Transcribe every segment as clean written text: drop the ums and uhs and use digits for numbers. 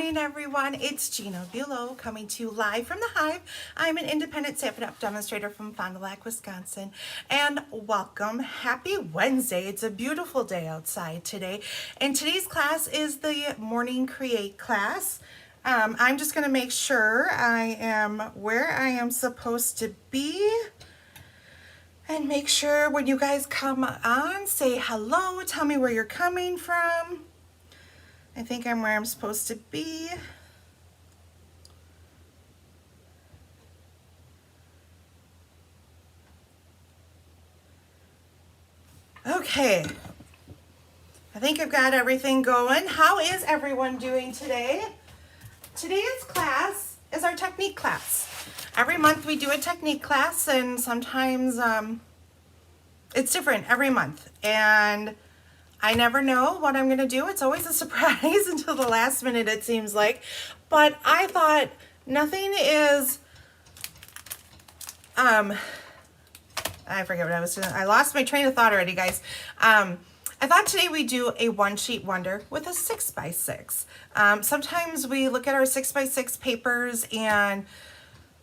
morning, everyone. It's Gina coming to you live from the Hive. I'm an independent Stamp It Up demonstrator from Fond du Lac, Wisconsin, and welcome. Happy Wednesday. It's a beautiful day outside today, and today's class is the Morning Create class. I'm just going to make sure I am where I am supposed to be. And make sure when you guys come on, say hello, tell me where you're coming from. I think I'm where I'm supposed to be. Okay, I think I've got everything going. How is everyone doing today? Today's class is our technique class. Every month we do a technique class, and sometimes it's different every month. And I never know what I'm gonna do. It's always a surprise until the last minute, it seems like. But I thought nothing is, I forget what I was doing. I lost my train of thought already, guys. I thought today we'd do a one sheet wonder with a 6x6. Sometimes we look at our 6x6 papers and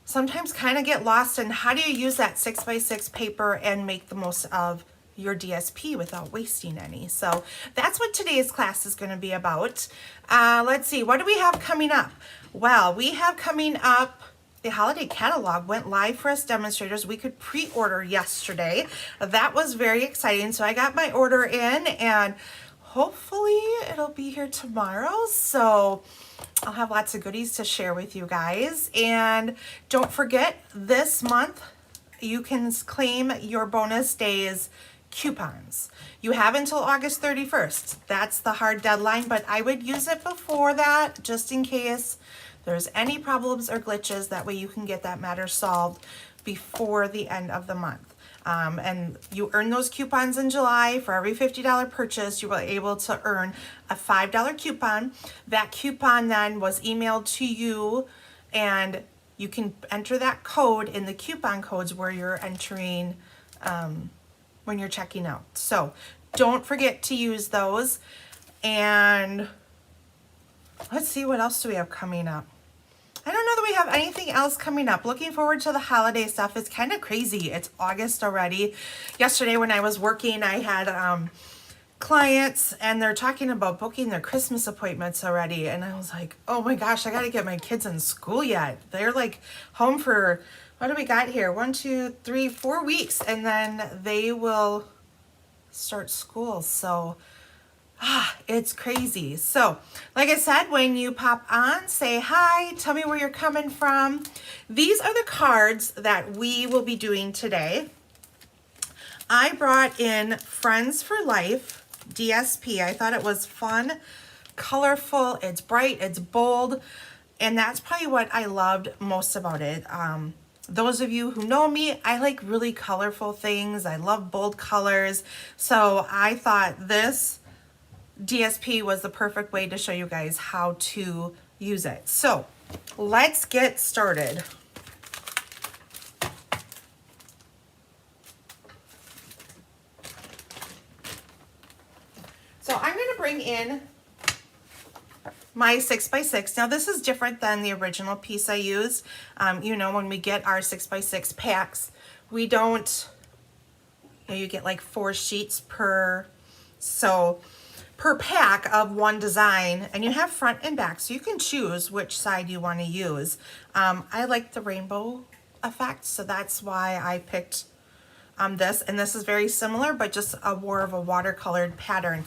sometimes kind of get lost in how do you use that 6x6 paper and make the most of your DSP without wasting any. So that's what today's class is going to be about. Let's see, what do we have coming up? Well, we have coming up, the holiday catalog went live for us demonstrators. We could pre-order yesterday. That was very exciting. So I got my order in and hopefully it'll be here tomorrow. So I'll have lots of goodies to share with you guys. And don't forget, this month you can claim your bonus days coupons. You have until August 31st. That's the hard deadline, but I would use it before that just in case there's any problems or glitches. That way you can get that matter solved before the end of the month. And you earn those coupons in July. For every $50 purchase, you were able to earn a $5 coupon. That coupon then was emailed to you, and you can enter that code in the coupon codes where you're entering when you're checking out. So don't forget to use those. And let's see, what else do we have coming up? I don't know that we have anything else coming up. Looking forward to the holiday stuff. It's kind of crazy. It's August already. Yesterday when I was working, I had clients and they're talking about booking their Christmas appointments already. And I was like, oh my gosh, I got to get my kids in school yet. They're like home for, what do we got here? 1, 2, 3, 4 weeks. And then they will start school. So it's crazy. So, like I said, when you pop on, say hi, tell me where you're coming from. These are the cards that we will be doing today. I brought in Friends for Life DSP. I thought it was fun, colorful, it's bright, it's bold, and that's probably what I loved most about it. Those of you who know me, I like really colorful things. I love bold colors. So I thought this DSP was the perfect way to show you guys how to use it. So let's get started. So I'm going to bring in my 6x6. Now this is different than the original piece I used. You know, when we get our 6x6 packs, we don't, you get like 4 sheets per pack of one design, and you have front and back, so you can choose which side you want to use. I like the rainbow effect, so that's why I picked this, and this is very similar, but just more of a watercolored pattern.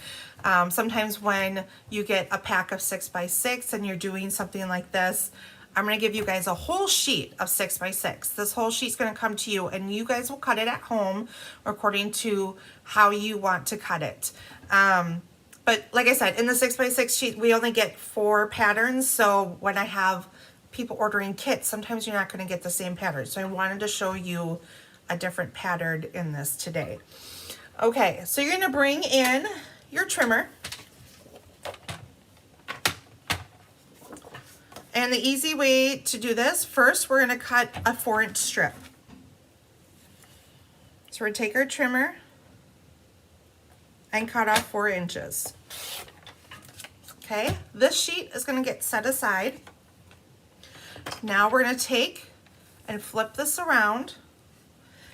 Sometimes when you get a pack of 6x6 and you're doing something like this, I'm going to give you guys a whole sheet of 6x6. This whole sheet's going to come to you, and you guys will cut it at home according to how you want to cut it. But like I said, in the 6x6 sheet, we only get 4 patterns. So when I have people ordering kits, sometimes you're not going to get the same pattern. So I wanted to show you a different pattern in this today. Okay, so you're going to bring in your trimmer. And the easy way to do this, first we're going to cut a 4-inch strip. So we're going to take our trimmer and cut off 4 inches. Okay, this sheet is going to get set aside. Now we're going to take and flip this around,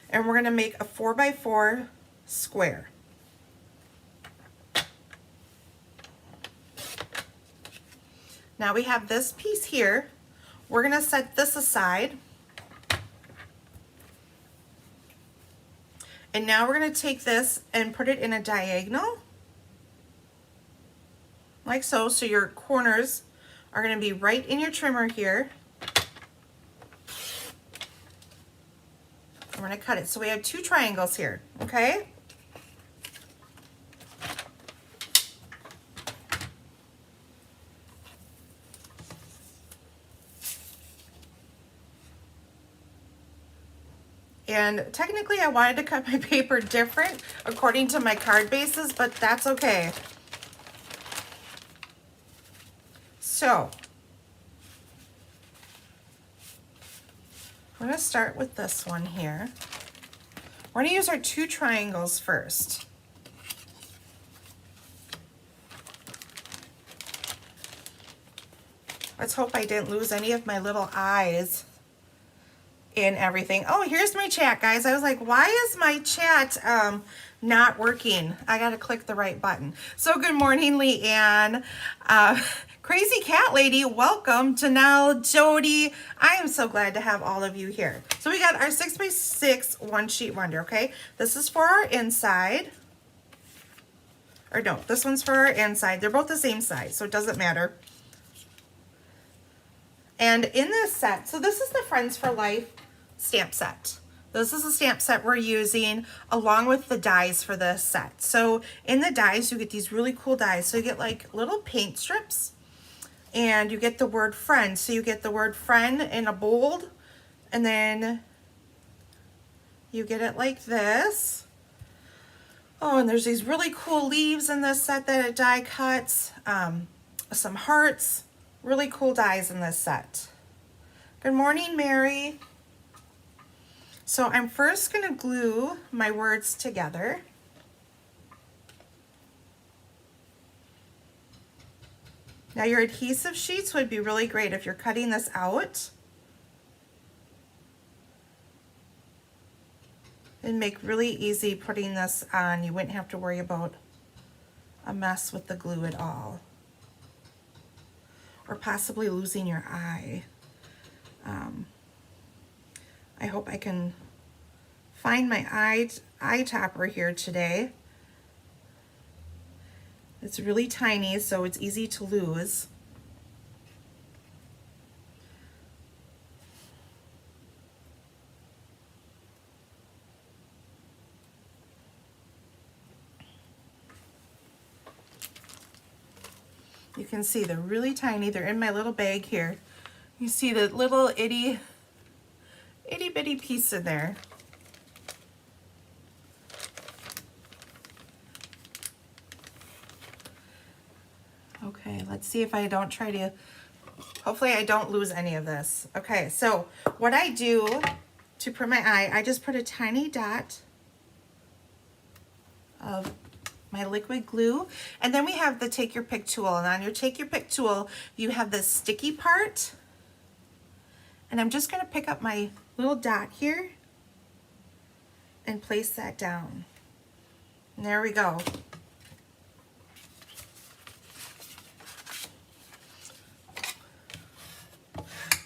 and we're going to make a 4x4 square. Now we have this piece here. We're going to set this aside. And now we're going to take this and put it in a diagonal, like so. So your corners are going to be right in your trimmer here. We're going to cut it. So we have 2 triangles here, okay? And technically I wanted to cut my paper different according to my card bases, but that's okay. So we're going to start with this one here. We're going to use our 2 triangles first. Let's hope I didn't lose any of my little eyes in everything. Oh, here's my chat, guys. I was like, why is my chat not working? I got to click the right button. So good morning, Leanne. Crazy Cat Lady, welcome. Janelle, Jody. I am so glad to have all of you here. So we got our 6x6 one sheet wonder, okay? This is for our inside. Or no, this one's for our inside. They're both the same size, so it doesn't matter. And in this set, so this is the Friends for Life stamp set. This is a stamp set we're using along with the dies for this set. So in the dies, you get these really cool dies. So you get like little paint strips, and you get the word friend. So you get the word friend in a bold, and then you get it like this. Oh, and there's these really cool leaves in this set that it die cuts, some hearts, really cool dies in this set. Good morning, Mary. So I'm first going to glue my words together. Now your adhesive sheets would be really great if you're cutting this out. It'd make really easy putting this on. You wouldn't have to worry about a mess with the glue at all. Or possibly losing your eye. I hope I can find my eye topper here today. It's really tiny, so it's easy to lose. You can see they're really tiny. They're in my little bag here. You see the little itty bitty piece in there. Okay, let's see if I don't try to, hopefully I don't lose any of this. Okay, so what I do to print my eye, I just put a tiny dot of my liquid glue, and then we have the take your pick tool, and on your take your pick tool you have this sticky part, and I'm just going to pick up my little dot here and place that down, and there we go.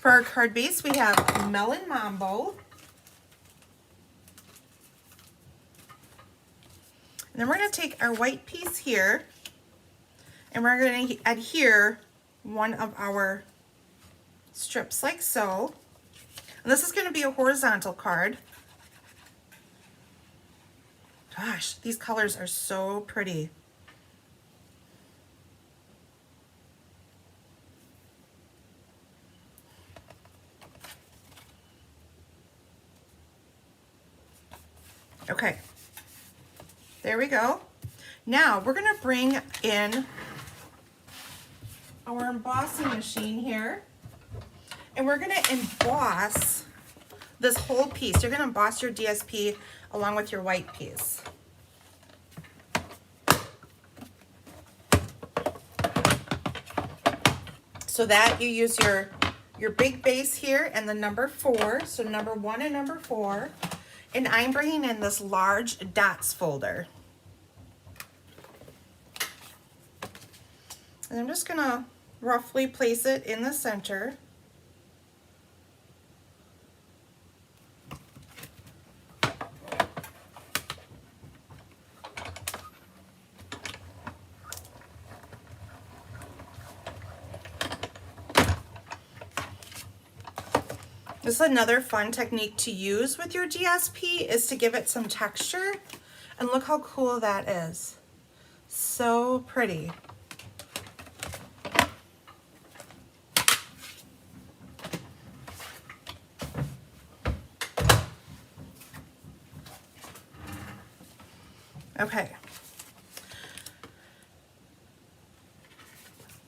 For our card base we have Melon Mambo. And then we're going to take our white piece here, and we're going to adhere one of our strips like so. And this is going to be a horizontal card. Gosh, these colors are so pretty. Okay. There we go. Now we're going to bring in our embossing machine here, and we're going to emboss this whole piece. You're going to emboss your DSP along with your white piece. so that you use your big base here and the number 4. So number 1 and number 4. And I'm bringing in this large dots folder. And I'm just gonna roughly place it in the center. This is another fun technique to use with your GSP, is to give it some texture. And look how cool that is. So pretty. Okay.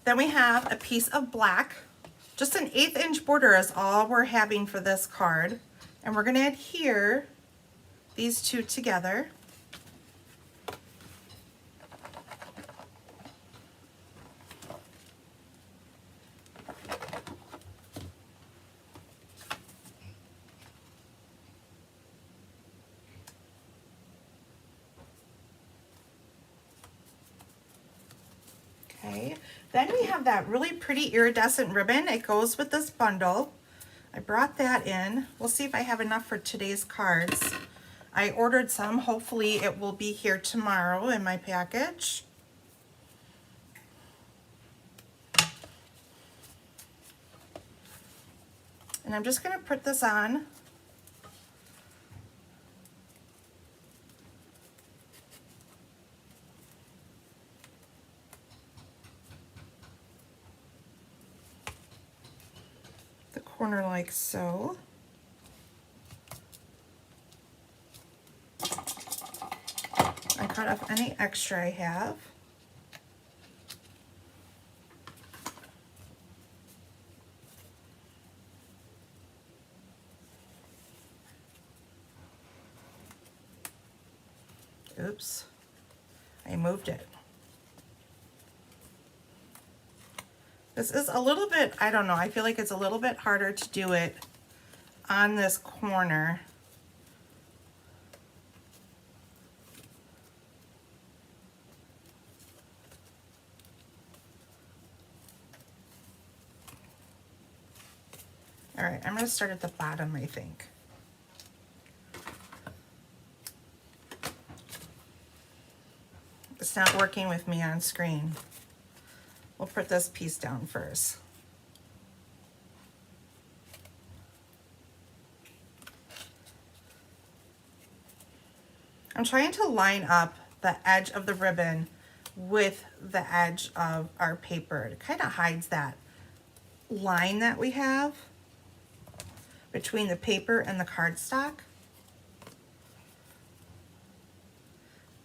Then we have a piece of black. Just an 1/8 inch border is all we're having for this card. And we're gonna adhere these two together. Okay, then we have that really pretty iridescent ribbon. It goes with this bundle. I brought that in. We'll see if I have enough for today's cards. I ordered some. Hopefully it will be here tomorrow in my package. And I'm just going to put this on. The corner like so. I cut off any extra I have. Oops, I moved it. This is a little bit, I don't know, I feel like it's a little bit harder to do it on this corner. All right, I'm gonna start at the bottom, I think. It's not working with me on screen. We'll put this piece down first. I'm trying to line up the edge of the ribbon with the edge of our paper. It kind of hides that line that we have between the paper and the cardstock.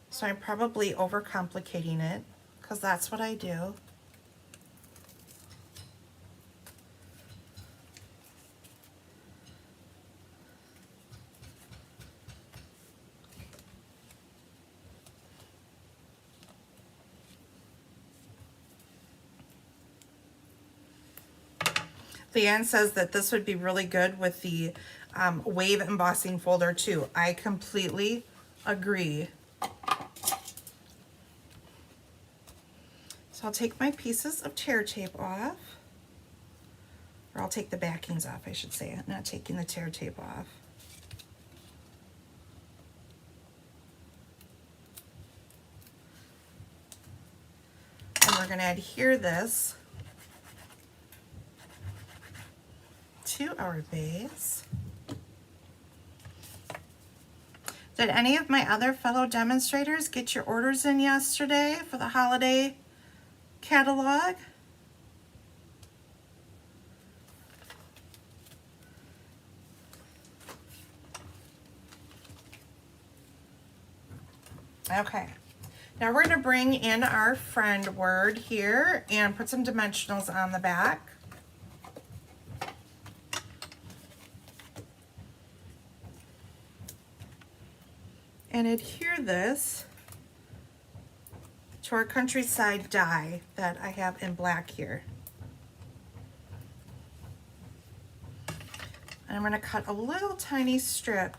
So I'm probably overcomplicating it, because that's what I do. Leanne says that this would be really good with the wave embossing folder too. I completely agree. So I'll take my pieces of tear tape off, or I'll take the backings off, I should say, not taking the tear tape off. And we're going to adhere this to our base. Did any of my other fellow demonstrators get your orders in yesterday for the holiday catalog? Okay, now we're going to bring in our friend word here and put some dimensionals on the back. And adhere this to our countryside die that I have in black here. And I'm going to cut a little tiny strip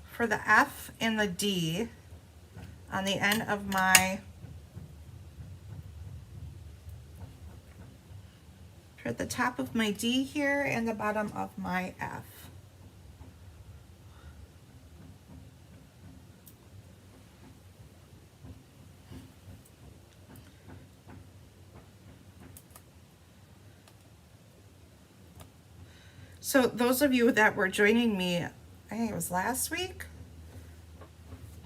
for the F and the D on the end of my, at the top of my D here and the bottom of my F. So those of you that were joining me, I think it was last week.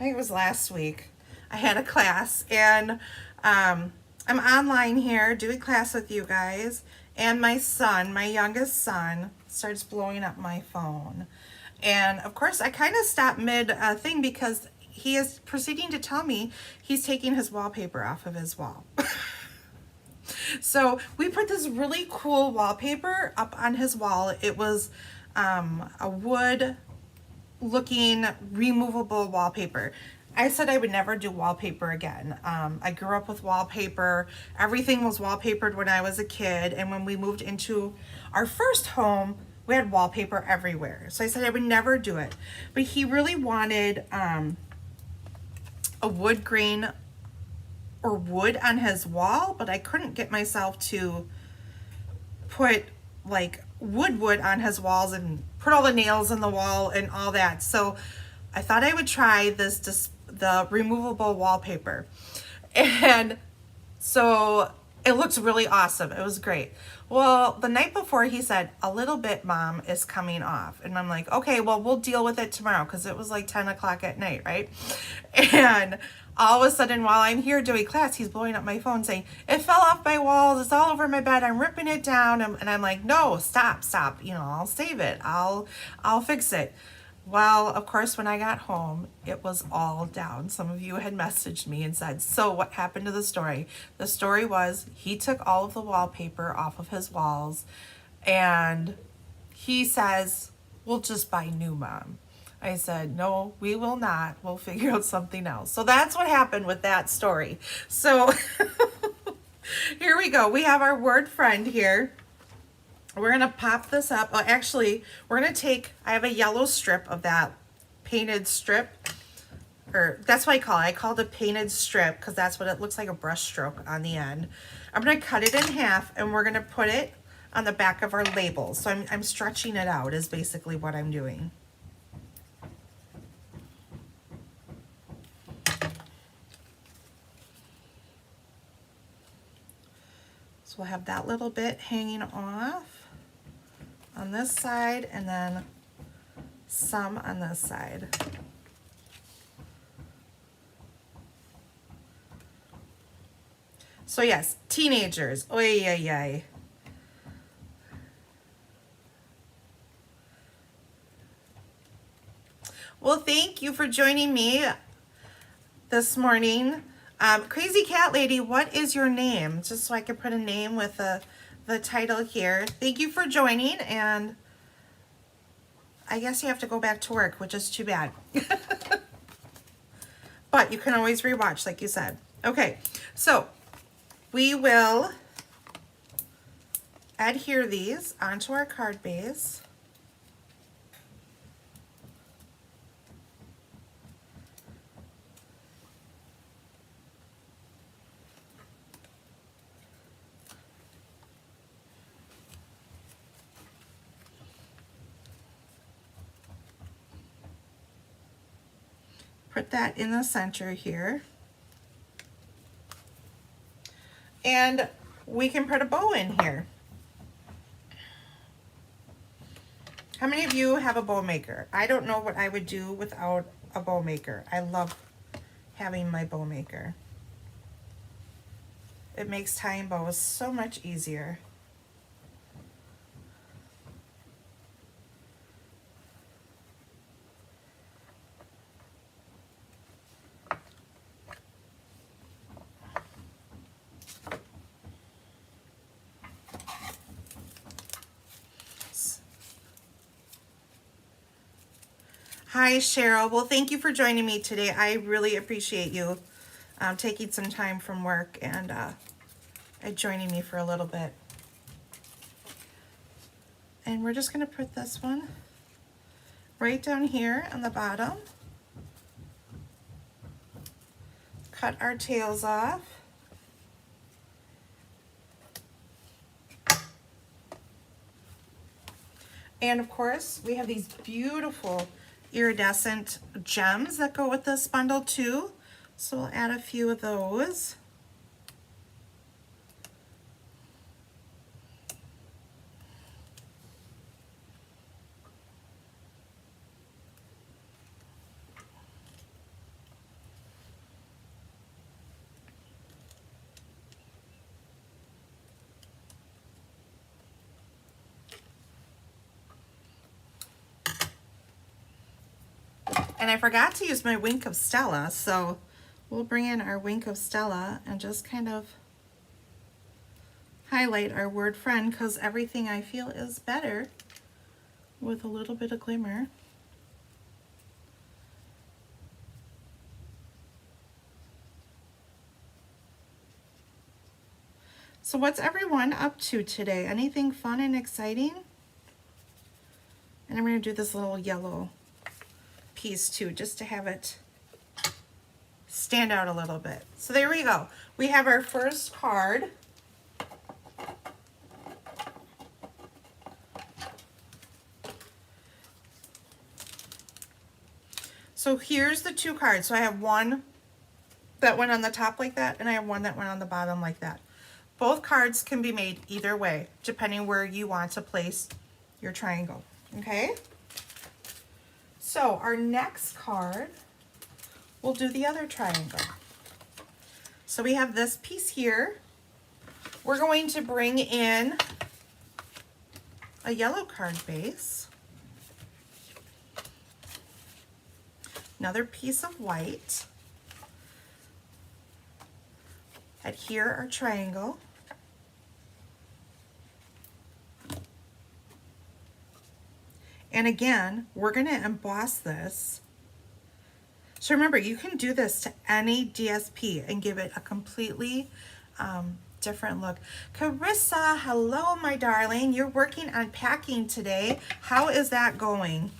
I had a class, and I'm online here doing class with you guys, and my son, my youngest son, starts blowing up my phone. And of course I kind of stopped mid thing because he is proceeding to tell me he's taking his wallpaper off of his wall. So we put this really cool wallpaper up on his wall. It was a wood looking removable wallpaper. I said I would never do wallpaper again. I grew up with wallpaper. Everything was wallpapered when I was a kid. And when we moved into our first home, we had wallpaper everywhere. So I said I would never do it. But he really wanted a wood grain or wood on his wall, but I couldn't get myself to put like wood on his walls and put all the nails in the wall and all that. So I thought I would try the removable wallpaper. And so it looks really awesome. It was great. Well, the night before he said, a little bit, Mom, is coming off. And I'm like, okay, well, we'll deal with it tomorrow, because it was like 10 o'clock at night, right? And all of a sudden, while I'm here doing class, he's blowing up my phone saying, it fell off my walls, it's all over my bed, I'm ripping it down. And I'm like, no, stop. You know, I'll save it. I'll fix it. Well, of course, when I got home, it was all down. Some of you had messaged me and said, so what happened to the story? The story was he took all of the wallpaper off of his walls, and he says, we'll just buy new, Mom. I said, no, we will not. We'll figure out something else. So that's what happened with that story. So here we go. We have our word friend here. We're going to pop this up. Oh, actually, we're going to take, I have a yellow strip of that painted strip. Or that's what I call it. I call it a painted strip because that's what it looks like, a brush stroke on the end. I'm going to cut it in half, and we're going to put it on the back of our labels. So I'm stretching it out is basically what I'm doing. So we'll have that little bit hanging off on this side, and then some on this side. So yes, teenagers, oy, oy, oy. Well, thank you for joining me this morning. Crazy Cat Lady, what is your name? Just so I can put a name with the title here. Thank you for joining, and I guess you have to go back to work, which is too bad. But you can always rewatch, like you said. Okay, so we will adhere these onto our card base. Put that in the center here. And we can put a bow in here. How many of you have a bow maker? I don't know what I would do without a bow maker. I love having my bow maker. It makes tying bows so much easier. Hi, Cheryl. Well, thank you for joining me today. I really appreciate you taking some time from work and joining me for a little bit. And we're just going to put this one right down here on the bottom. Cut our tails off. And of course, we have these beautiful iridescent gems that go with this bundle too. So we'll add a few of those. And I forgot to use my Wink of Stella, so we'll bring in our Wink of Stella and just kind of highlight our word friend, because everything I feel is better with a little bit of glimmer. So what's everyone up to today? Anything fun and exciting? And I'm going to do this little yellow piece too, just to have it stand out a little bit. So there we go. We have our first card. So here's the two cards. So I have one that went on the top like that, and I have one that went on the bottom like that. Both cards can be made either way, depending where you want to place your triangle, okay? So our next card, we'll do the other triangle. So we have this piece here. We're going to bring in a yellow card base, another piece of white, adhere our triangle, and again, we're going to emboss this. So remember, you can do this to any DSP and give it a completely different look. Carissa, hello, my darling. You're working on packing today. How is that going?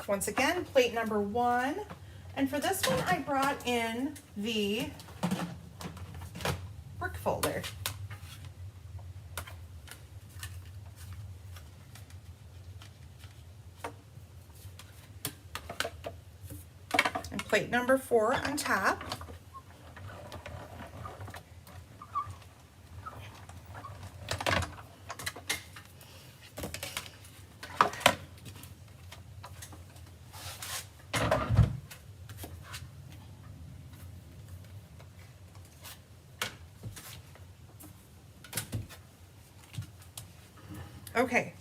Once again, plate number 1. And for this one, I brought in the work folder. And plate number 4 on top. Okay,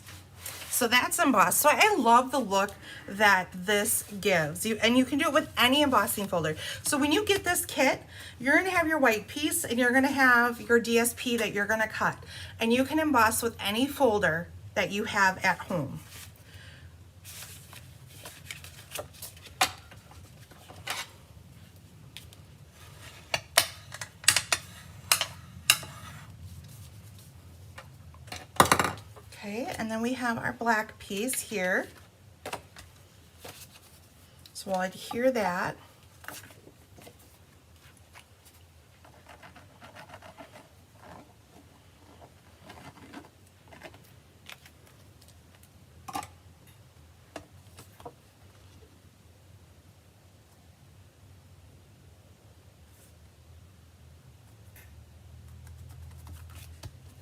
so that's embossed. So I love the look that this gives you, and you can do it with any embossing folder. So when you get this kit, you're going to have your white piece and you're going to have your DSP that you're going to cut, and you can emboss with any folder that you have at home. Okay, and then we have our black piece here. So we'll adhere that.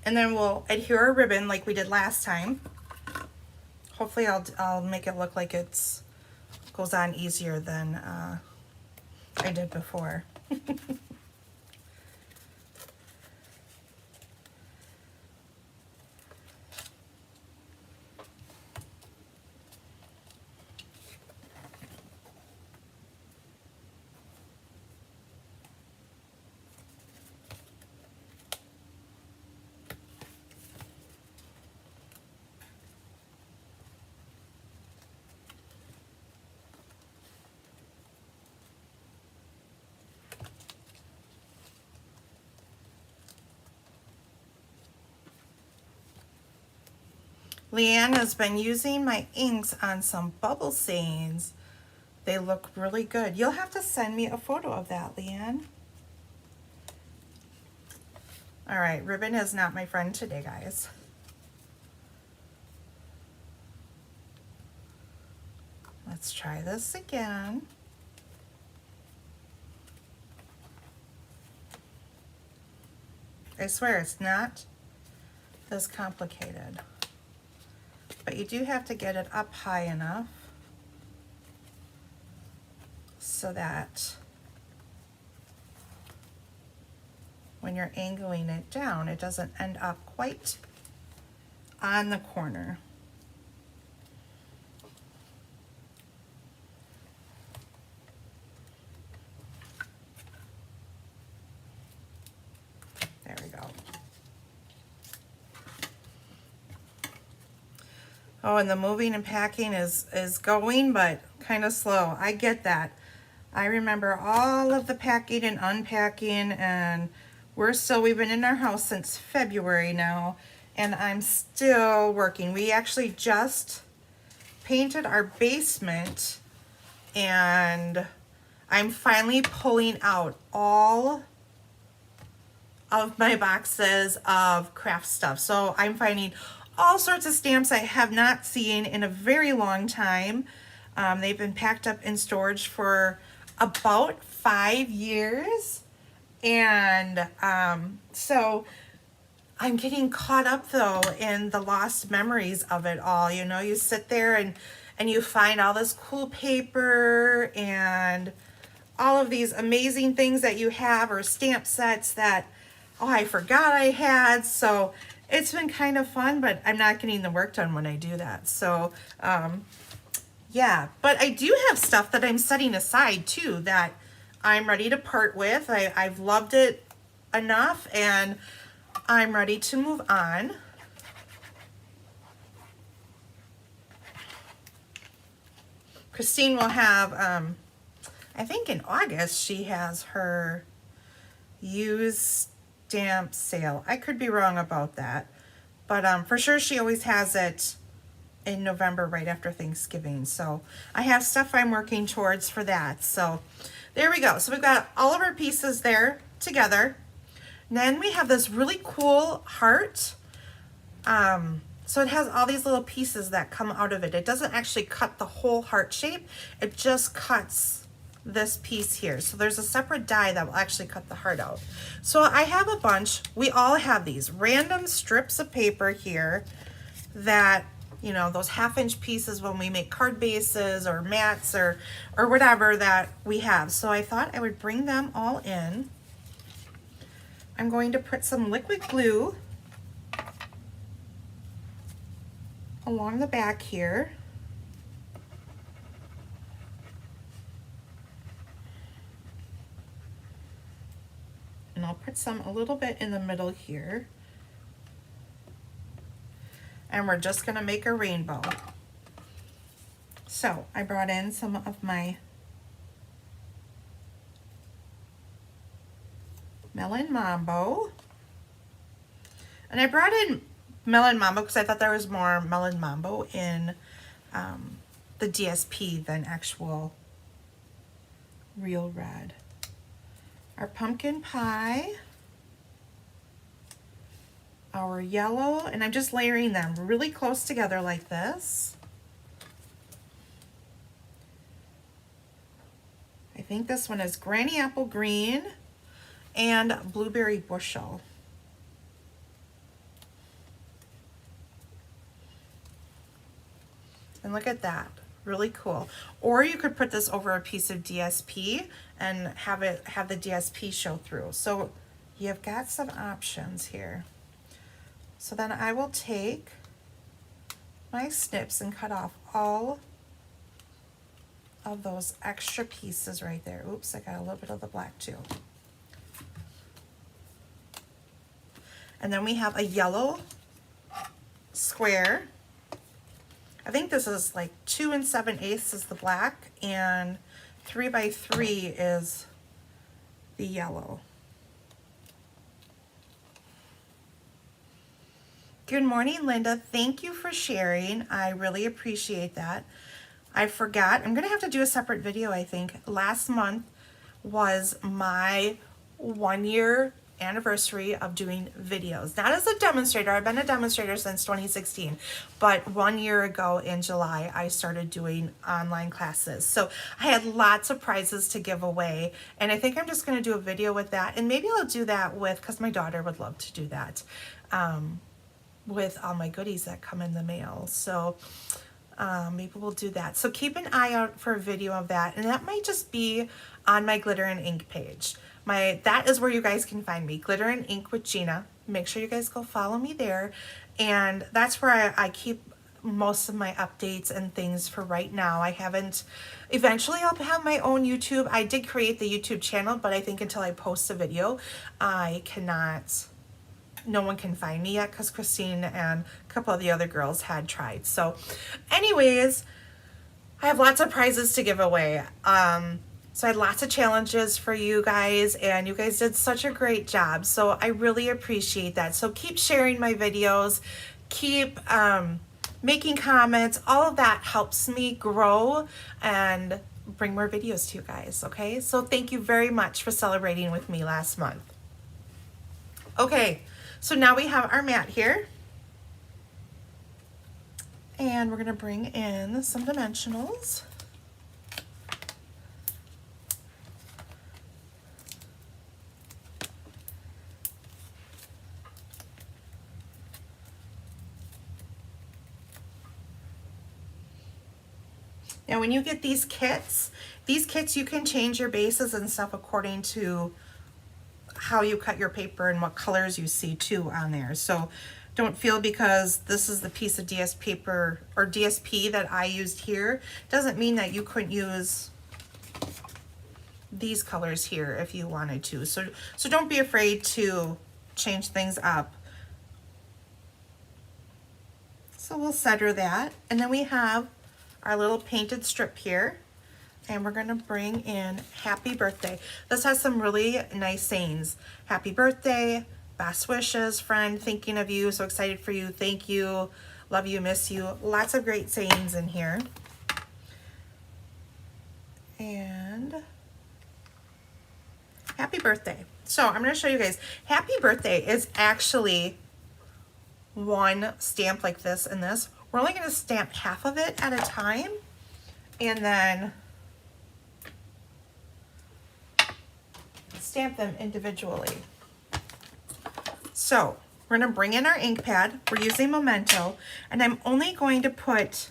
And then we'll adhere our ribbon like we did last time. Hopefully I'll make it look like it's goes on easier than I did before. Leanne has been using my inks on some bubble stains. They look really good. You'll have to send me a photo of that, Leanne. All right, ribbon is not my friend today, guys. Let's try this again. I swear it's not this complicated, but you do have to get it up high enough so that when you're angling it down, it doesn't end up quite on the corner. There we go. Oh, and the moving and packing is going, but kind of slow. I get that. I remember all of the packing and unpacking, and we've been in our house since February now, and I'm still working. We actually just painted our basement, and I'm finally pulling out all of my boxes of craft stuff. So I'm finding all sorts of stamps I have not seen in a very long time. They've been packed up in storage for about 5 years. And so I'm getting caught up though in the lost memories of it all. You know, you sit there and you find all this cool paper and all of these amazing things that you have, or stamp sets that, oh, I forgot I had. So it's been kind of fun, but I'm not getting the work done when I do that. So yeah, but I do have stuff that I'm setting aside too that I'm ready to part with. I've loved it enough and I'm ready to move on. Christine will have, I think in August, she has her used stamp sale. I could be wrong about that, but for sure she always has it in November right after Thanksgiving. So I have stuff I'm working towards for that. So there we go. So we've got all of our pieces there together. And then we have this really cool heart. So it has all these little pieces that come out of it. It doesn't actually cut the whole heart shape. It just cuts this piece here. So there's a separate die that will actually cut the heart out. So I have a bunch. We all have these random strips of paper here that, you know, those 1/2-inch pieces when we make card bases or mats or whatever that we have. So I thought I would bring them all in. I'm going to put some liquid glue along the back here. And I'll put some a little bit in the middle here. And we're just gonna make a rainbow. So I brought in some of my Melon Mambo. And I brought in Melon Mambo because I thought there was more Melon Mambo in the DSP than actual real red. Our pumpkin pie. Our yellow, and I'm just layering them really close together like this. I think this one is Granny Apple Green and Blueberry Bushel. And look at that, really cool. Or you could put this over a piece of DSP and have the DSP show through. So you've got some options here. So then I will take my snips and cut off all of those extra pieces right there. Oops, I got a little bit of the black too. And then we have a yellow square. I think this is like 2 7/8 is the black and 3 by 3 is the yellow. Good morning, Linda. Thank you for sharing. I really appreciate that. I forgot. I'm going to have to do a separate video, I think. Last month was my 1-year anniversary of doing videos. Not as a demonstrator. I've been a demonstrator since 2016. But 1 year ago in July, I started doing online classes. So I had lots of prizes to give away. And I think I'm just going to do a video with that. And maybe I'll do that with, because my daughter would love to do that. With all my goodies that come in the mail. So maybe we'll do that. So keep an eye out for a video of that. And that might just be on my Glitter and Ink page. That is where you guys can find me. Glitter and Ink with Gina. Make sure you guys go follow me there. And that's where I keep most of my updates and things for right now. I haven't, eventually I'll have my own YouTube. I did create the YouTube channel, but I think until I post a video, I cannot, no one can find me yet because Christine and a couple of the other girls had tried. So anyways, I have lots of prizes to give away. So I had lots of challenges for you guys, and you guys did such a great job. So I really appreciate that. So keep sharing my videos, keep making comments. All of that helps me grow and bring more videos to you guys, okay? So thank you very much for celebrating with me last month. Okay. So now we have our mat here, and we're going to bring in some dimensionals. Now when you get these kits you can change your bases and stuff according to how you cut your paper and what colors you see too on there. So don't feel because this is the piece of DS paper or DSP that I used here, doesn't mean that you couldn't use these colors here if you wanted to. So don't be afraid to change things up. So we'll center that, and then we have our little painted strip here. And we're gonna bring in happy birthday. This has some really nice sayings. Happy birthday, best wishes, friend, thinking of you, so excited for you, thank you, love you, miss you. Lots of great sayings in here. And happy birthday. So I'm gonna show you guys. Happy birthday is actually one stamp like this and this. We're only gonna stamp half of it at a time, and then stamp them individually. So we're going to bring in our ink pad. We're using Memento, and I'm only going to put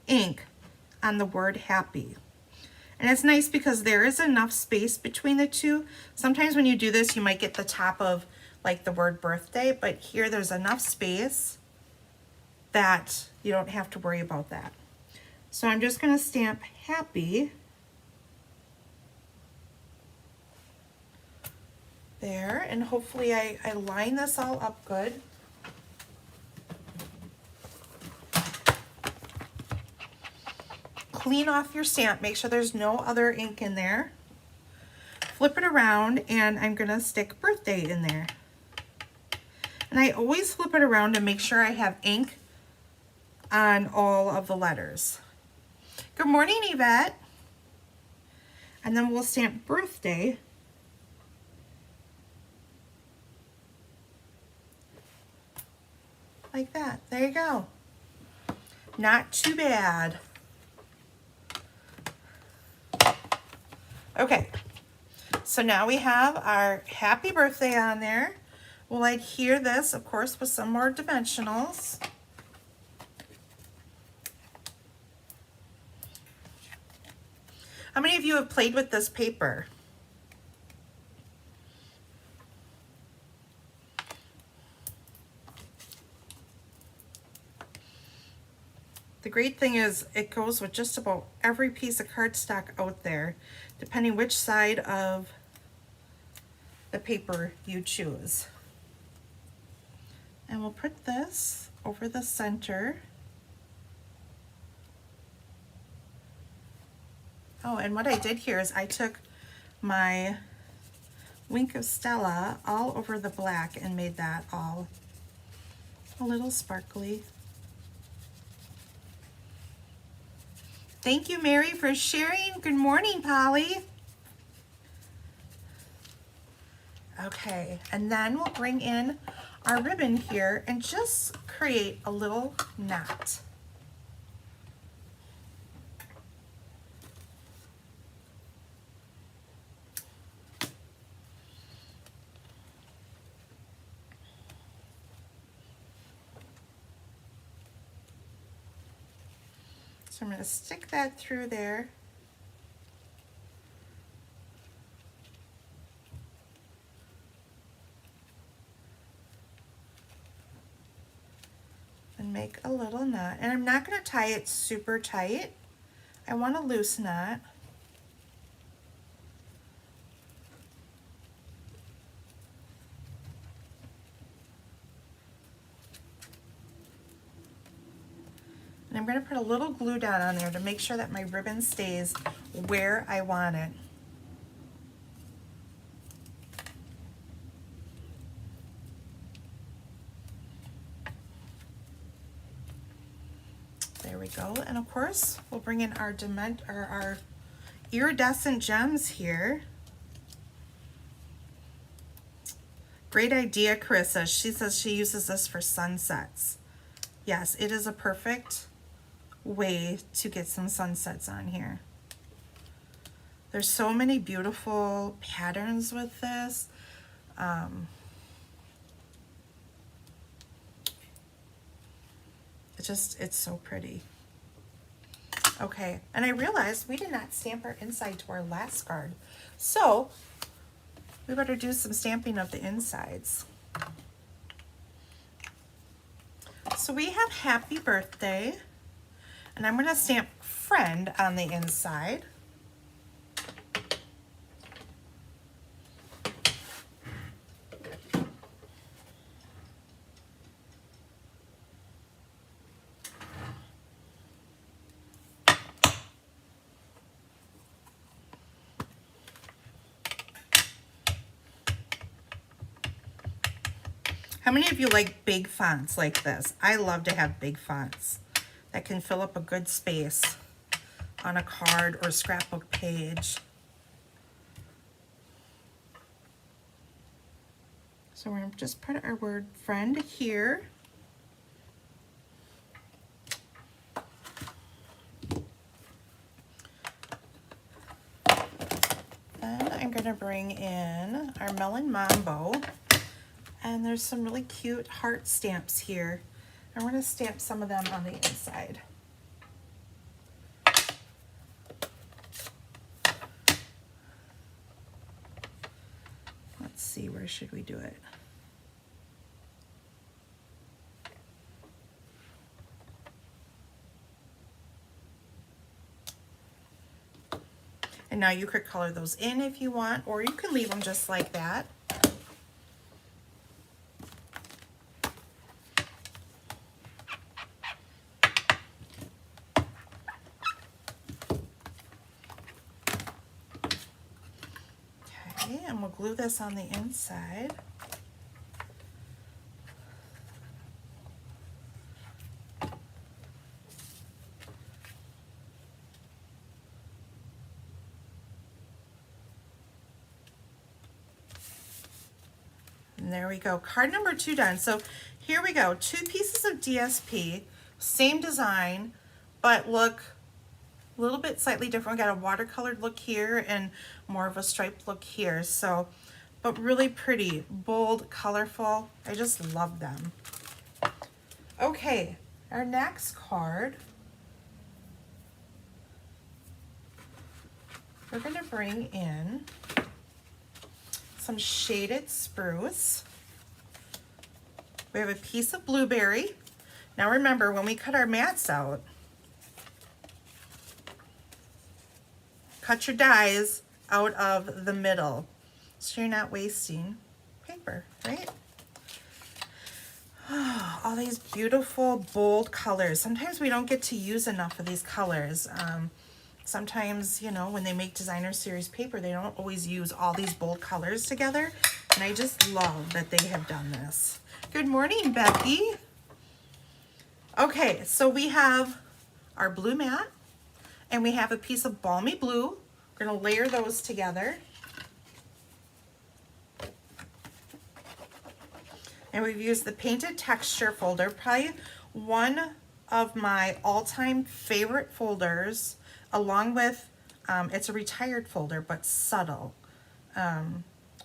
ink on the word happy. And it's nice because there is enough space between the two. Sometimes when you do this, you might get the top of like the word birthday, but here there's enough space that you don't have to worry about that. So I'm just going to stamp happy there, and hopefully I line this all up good. Clean off your stamp, make sure there's no other ink in there. Flip it around, and I'm gonna stick birthday in there. And I always flip it around to make sure I have ink on all of the letters. Good morning, Yvette. And then we'll stamp birthday like that. There you go. Not too bad. Okay, so now we have our happy birthday on there. We'll adhere this, of course, with some more dimensionals. How many of you have played with this paper? The great thing is it goes with just about every piece of cardstock out there, depending which side of the paper you choose. And we'll put this over the center. Oh, and what I did here is I took my Wink of Stella all over the black and made that all A little sparkly. Thank you, Mary, for sharing. Good morning, Polly. Okay, and then we'll bring in our ribbon here and just create a little knot. So I'm going to stick that through there. And make a little knot. And I'm not going to tie it super tight. I want a loose knot. And I'm going to put a little glue down on there to make sure that my ribbon stays where I want it. There we go. And of course, we'll bring in our iridescent gems here. Great idea, Carissa. She says she uses this for sunsets. Yes, it is a perfect way to get some sunsets on here. There's so many beautiful patterns with this. It's so pretty. Okay, and I realized we did not stamp our inside to our last card. So we better do some stamping of the insides. So we have happy birthday, and I'm gonna stamp friend on the inside. How many of you like big fonts like this? I love to have big fonts that can fill up a good space on a card or scrapbook page. So we're going to just put our word friend here. Then I'm going to bring in our Melon Mambo. And there's some really cute heart stamps here. I'm going to stamp some of them on the inside. Let's see, where should we do it? And now you could color those in if you want, or you can leave them just like that. And we'll glue this on the inside. And there we go. Card number 2 done. So here we go. 2 pieces of DSP, same design, but look a little bit slightly different. We got a watercolored look here and more of a striped look here. So, but really pretty, bold, colorful. I just love them. Okay, our next card, we're going to bring in some shaded spruce. We have a piece of blueberry. Now remember, when we cut our mats out, cut your dies out of the middle so you're not wasting paper, right? Oh, all these beautiful bold colors. Sometimes we don't get to use enough of these colors. Sometimes, you know, when they make designer series paper, they don't always use all these bold colors together. And I just love that they have done this. Good morning, Becky. Okay, so we have our blue mat and we have a piece of balmy blue. We're gonna layer those together. And we've used the painted texture folder, probably one of my all-time favorite folders, along with, it's a retired folder, but subtle.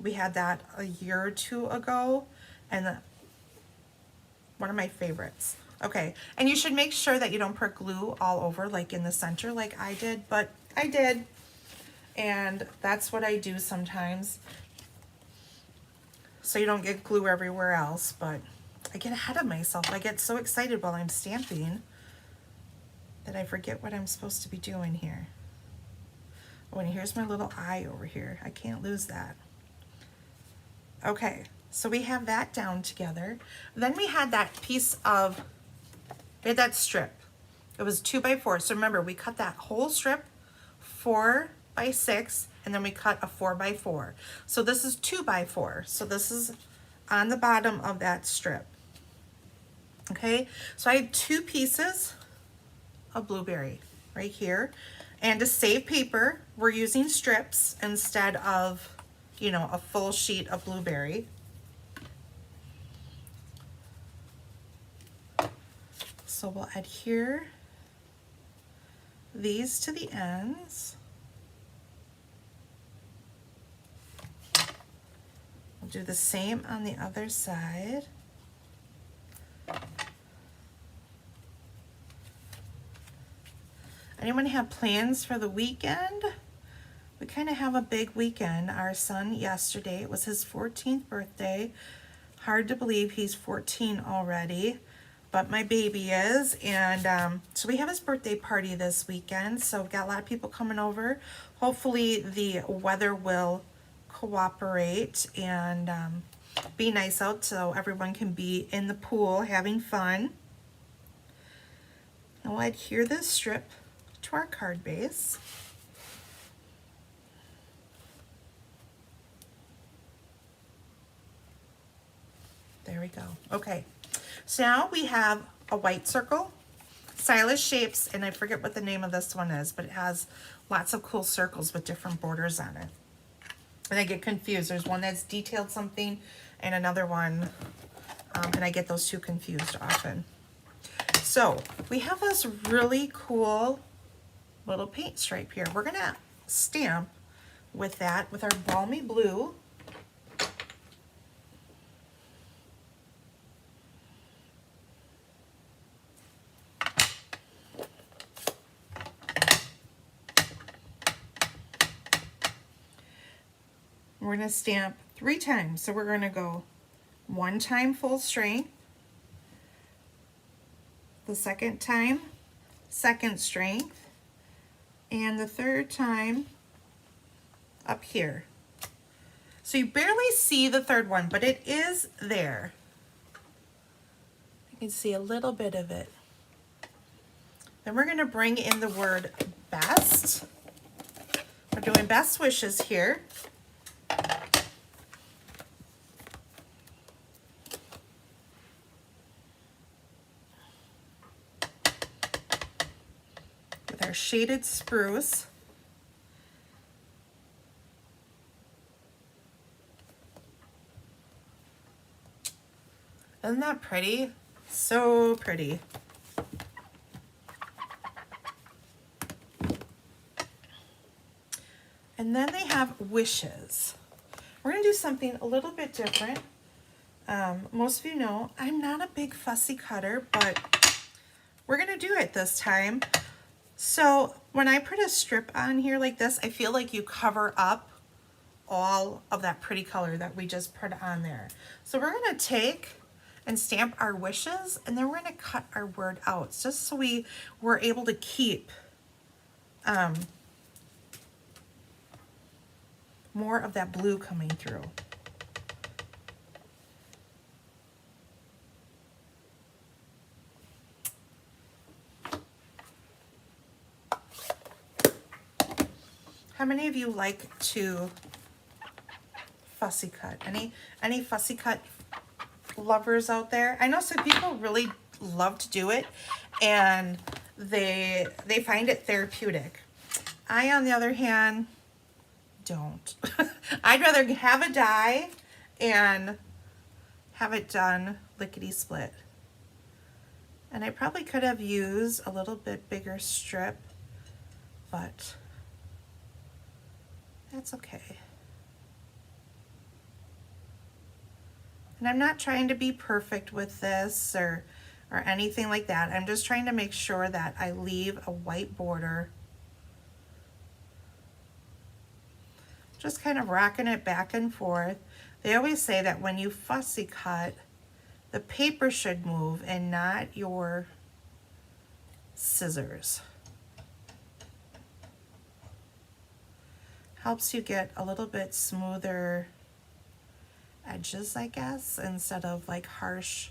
We had that a year or two ago, and one of my favorites. Okay, and you should make sure that you don't put glue all over, like in the center like I did, but I did. And that's what I do sometimes, so you don't get glue everywhere else. But I get ahead of myself. I get so excited while I'm stamping that I forget what I'm supposed to be doing here. Oh, and here's my little eye over here. I can't lose that. Okay, so we have that down together. Then we had that piece of, we had that strip. It was 2x4. So remember, we cut that whole strip 4x6, and then we cut a 4x4. So this is 2x4. So this is on the bottom of that strip. Okay, so I have 2 pieces of blueberry right here. And to save paper, we're using strips instead of, you know, a full sheet of blueberry. So we'll adhere these to the ends. We'll do the same on the other side. Anyone have plans for the weekend? We kind of have a big weekend. Our son yesterday, it was his 14th birthday. Hard to believe he's 14 already, but my baby is. And so we have his birthday party this weekend. So we've got a lot of people coming over. Hopefully the weather will cooperate and be nice out so everyone can be in the pool having fun. And we'll adhere this strip to our card base. There we go. Okay, so now we have a white circle, stylish shapes, and I forget what the name of this one is, but it has lots of cool circles with different borders on it. And I get confused. There's one that's detailed something and another one, and I get those two confused often. So we have this really cool little paint stripe here. We're gonna stamp with that, with our balmy blue. We're going to stamp 3 times. So we're going to go 1 time full strength, the second time second strength, and the third time up here. So you barely see the third one, but it is there. You can see a little bit of it. Then we're going to bring in the word best. We're doing best wishes here. With our shaded spruce. Isn't that pretty? So pretty. And then they have wishes. We're going to do something a little bit different. Most of you know I'm not a big fussy cutter, but we're going to do it this time. So when I put a strip on here like this, I feel like you cover up all of that pretty color that we just put on there. So we're going to take and stamp our wishes, and then we're going to cut our word out just so we were able to keep more of that blue coming through. How many of you like to fussy cut? Any fussy cut lovers out there? I know some people really love to do it, and they find it therapeutic. I, on the other hand, don't. I'd rather have a die and have it done lickety split. And I probably could have used a little bit bigger strip, but that's okay. And I'm not trying to be perfect with this or anything like that. I'm just trying to make sure that I leave a white border. Just kind of rocking it back and forth. They always say that when you fussy cut, the paper should move and not your scissors. Helps you get a little bit smoother edges, I guess, instead of like harsh.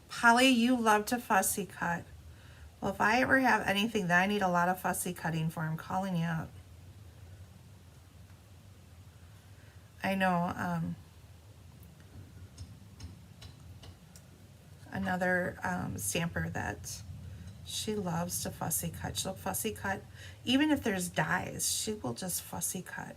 Holly, you love to fussy cut. Well, if I ever have anything that I need a lot of fussy cutting for, I'm calling you up. I know another stamper that she loves to fussy cut. She'll fussy cut, even if there's dies, she will just fussy cut.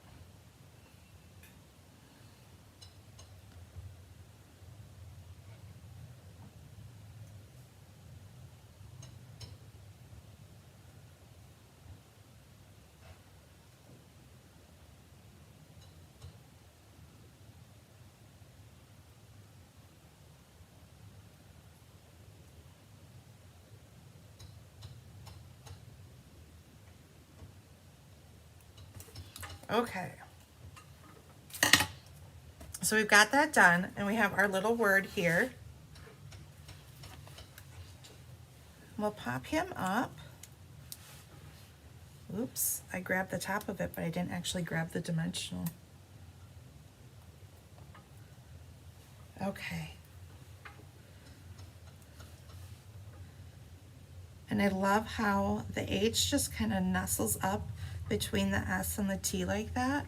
Okay. So we've got that done, and we have our little word here. We'll pop him up. Oops, I grabbed the top of it, but I didn't actually grab the dimensional. Okay. And I love how the H just kind of nestles up between the S and the T like that.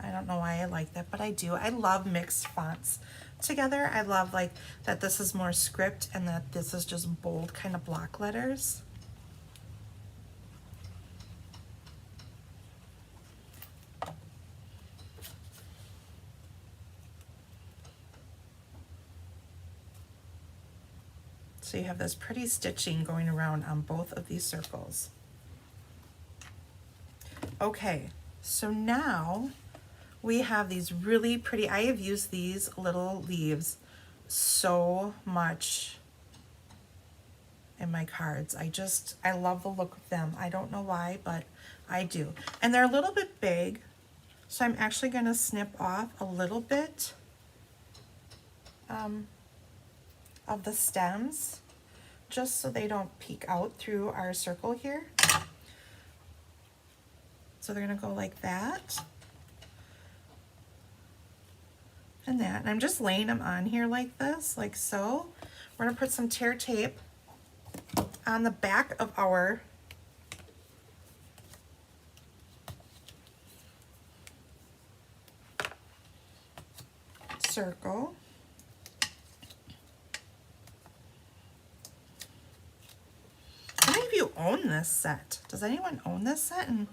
I don't know why I like that, but I do. I love mixed fonts together. I love like that this is more script and that this is just bold kind of block letters. So you have this pretty stitching going around on both of these circles. Okay, so now we have these really pretty, I have used these little leaves so much in my cards. I love the look of them. I don't know why, but I do. And they're a little bit big, so I'm actually going to snip off a little bit of the stems, just so they don't peek out through our circle here. So they're going to go like that and that. And I'm just laying them on here like this, like so. We're going to put some tear tape on the back of our circle. How many of you own this set? Does anyone own this set and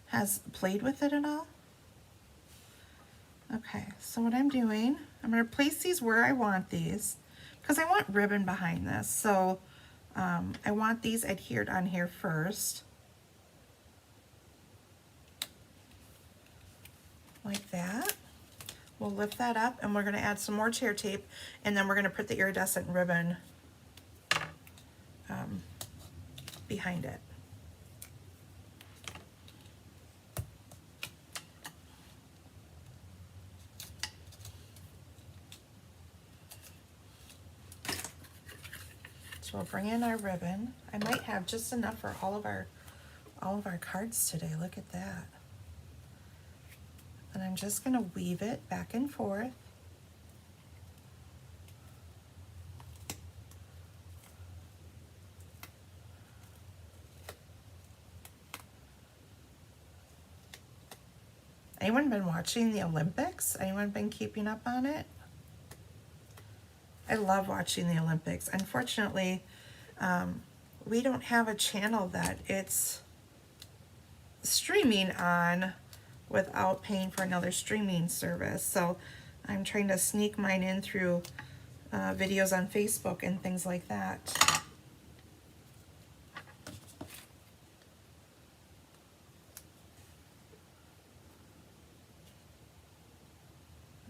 has played with it at all? Okay, so what I'm doing, I'm going to place these where I want these because I want ribbon behind this. So I want these adhered on here first. Like that. We'll lift that up and we're going to add some more tear tape, and then we're going to put the iridescent ribbon behind it. So we'll bring in our ribbon. I might have just enough for all of our cards today. Look at that. And I'm just going to weave it back and forth. Anyone been watching the Olympics? Anyone been keeping up on it? I love watching the Olympics. Unfortunately, we don't have a channel that it's streaming on without paying for another streaming service. So I'm trying to sneak mine in through videos on Facebook and things like that.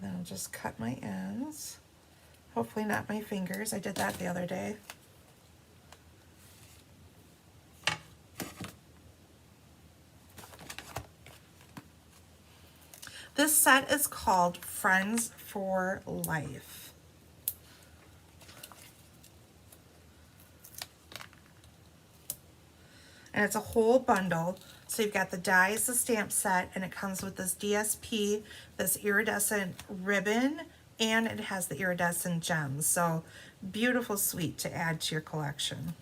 Then I'll just cut my ends. Hopefully not my fingers. I did that the other day. This set is called Friends for Life. And it's a whole bundle. So you've got the dies, the stamp set, and it comes with this DSP, this iridescent ribbon, and it has the iridescent gems. So beautiful suite to add to your collection.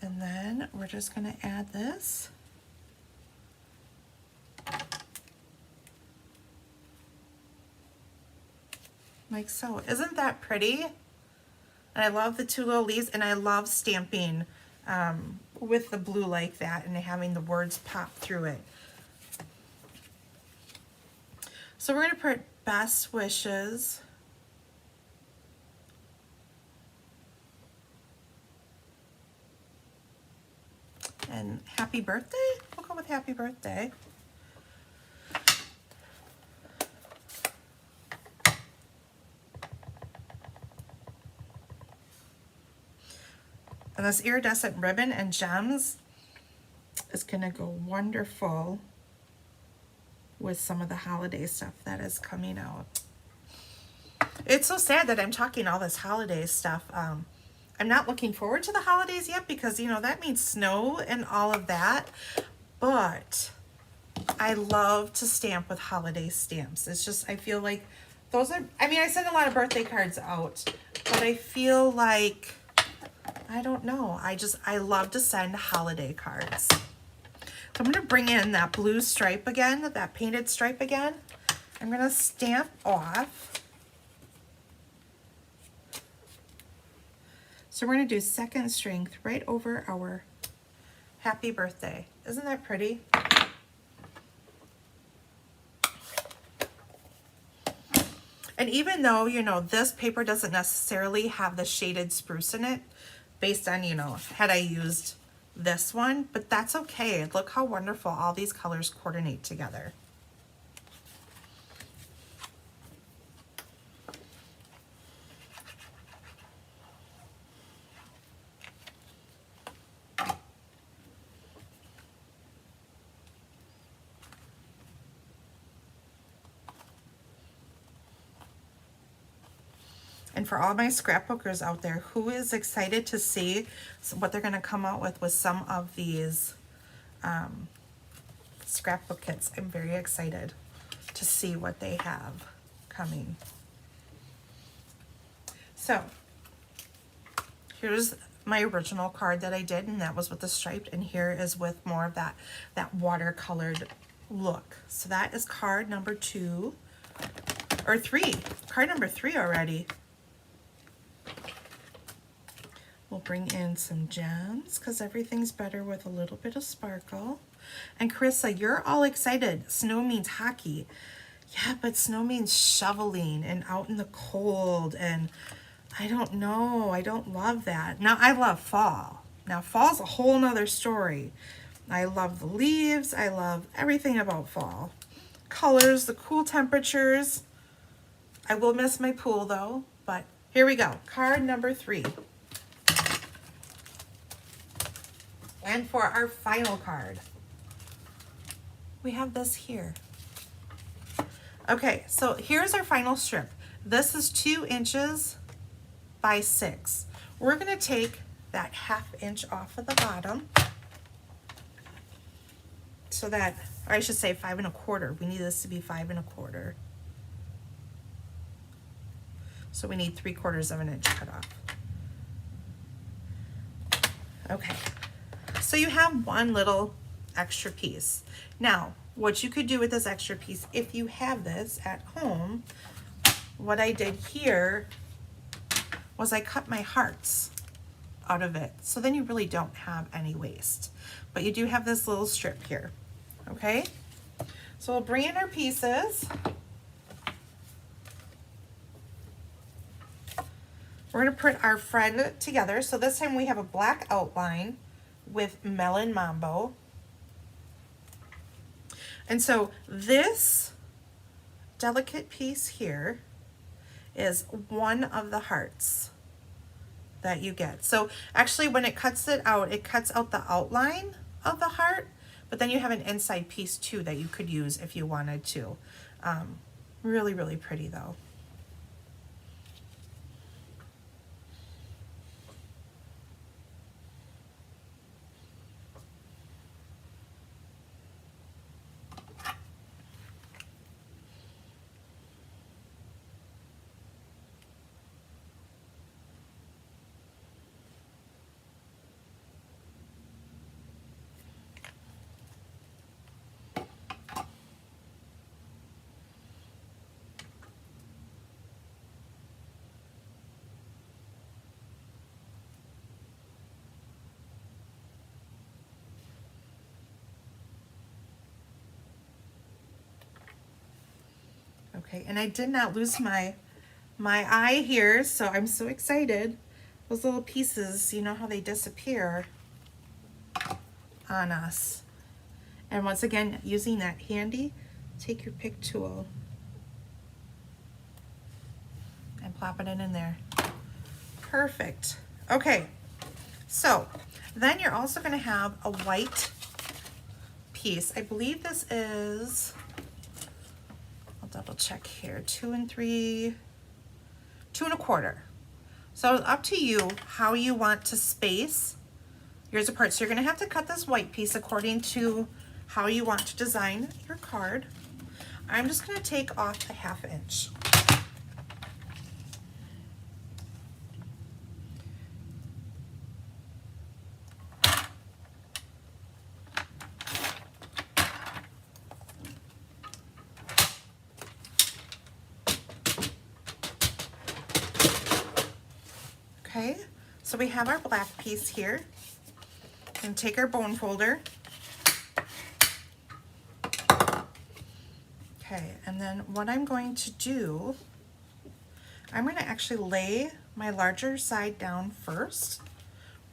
And then we're just going to add this. Like so. Isn't that pretty? And I love the two little leaves, and I love stamping with the blue like that and having the words pop through it. So we're going to put best wishes. And happy birthday? We'll go with happy birthday. And this iridescent ribbon and gems is going to go wonderful with some of the holiday stuff that is coming out. It's so sad that I'm talking all this holiday stuff. I'm not looking forward to the holidays yet because, you know, that means snow and all of that. But I love to stamp with holiday stamps. It's just, I feel like those are, I mean, I send a lot of birthday cards out, but I feel like, I don't know. I love to send holiday cards. So I'm going to bring in that blue stripe again, that painted stripe again. I'm going to stamp off. So we're going to do second strength right over our happy birthday. Isn't that pretty? And even though, you know, this paper doesn't necessarily have the shaded spruce in it, based on, you know, had I used this one, but that's okay. Look how wonderful all these colors coordinate together. And for all my scrapbookers out there, who is excited to see what they're going to come out with some of these scrapbook kits? I'm very excited to see what they have coming. So here's my original card that I did, and that was with the striped, and here is with more of that watercolored look. So that is card number 2 or 3. Card number 3 already. We'll bring in some gems because everything's better with a little bit of sparkle. And Carissa, you're all excited. Snow means hockey. Yeah, but snow means shoveling and out in the cold. And I don't know. I don't love that. Now, I love fall. Now, fall's a whole nother story. I love the leaves. I love everything about fall. Colors, the cool temperatures. I will miss my pool, though. But here we go. Card number 3. And for our final card, we have this here. Okay, so here's our final strip. This is 2 inches by 6. We're going to take that 1/2 inch off of the bottom. So that, or I should say 5 1/4. We need this to be 5 1/4. So we need 3/4 of an inch cut off. Okay, so you have one little extra piece. Now, what you could do with this extra piece, if you have this at home, what I did here was I cut my hearts out of it. So then you really don't have any waste. But you do have this little strip here, okay? So we'll bring in our pieces. We're gonna put our friend together. So this time we have a black outline with Melon Mambo. And so this delicate piece here is one of the hearts that you get. So actually when it cuts it cuts out the outline of the heart, but then you have an inside piece too that you could use if you wanted to. Really, really pretty though. Okay, and I did not lose my eye here, so I'm so excited. Those little pieces, you know how they disappear on us. And once again, using that handy take your pick tool and plop it in there. Perfect. Okay, so then you're also going to have a white piece. I believe this is, I'll double check here, 2 3, 2 1/4. So it's up to you how you want to space yours apart. So you're going to have to cut this white piece according to how you want to design your card. I'm just going to take off a 1/2 inch. Okay, so we have our black piece here. And take our bone folder. Okay, and then what I'm going to do, I'm going to actually lay my larger side down first.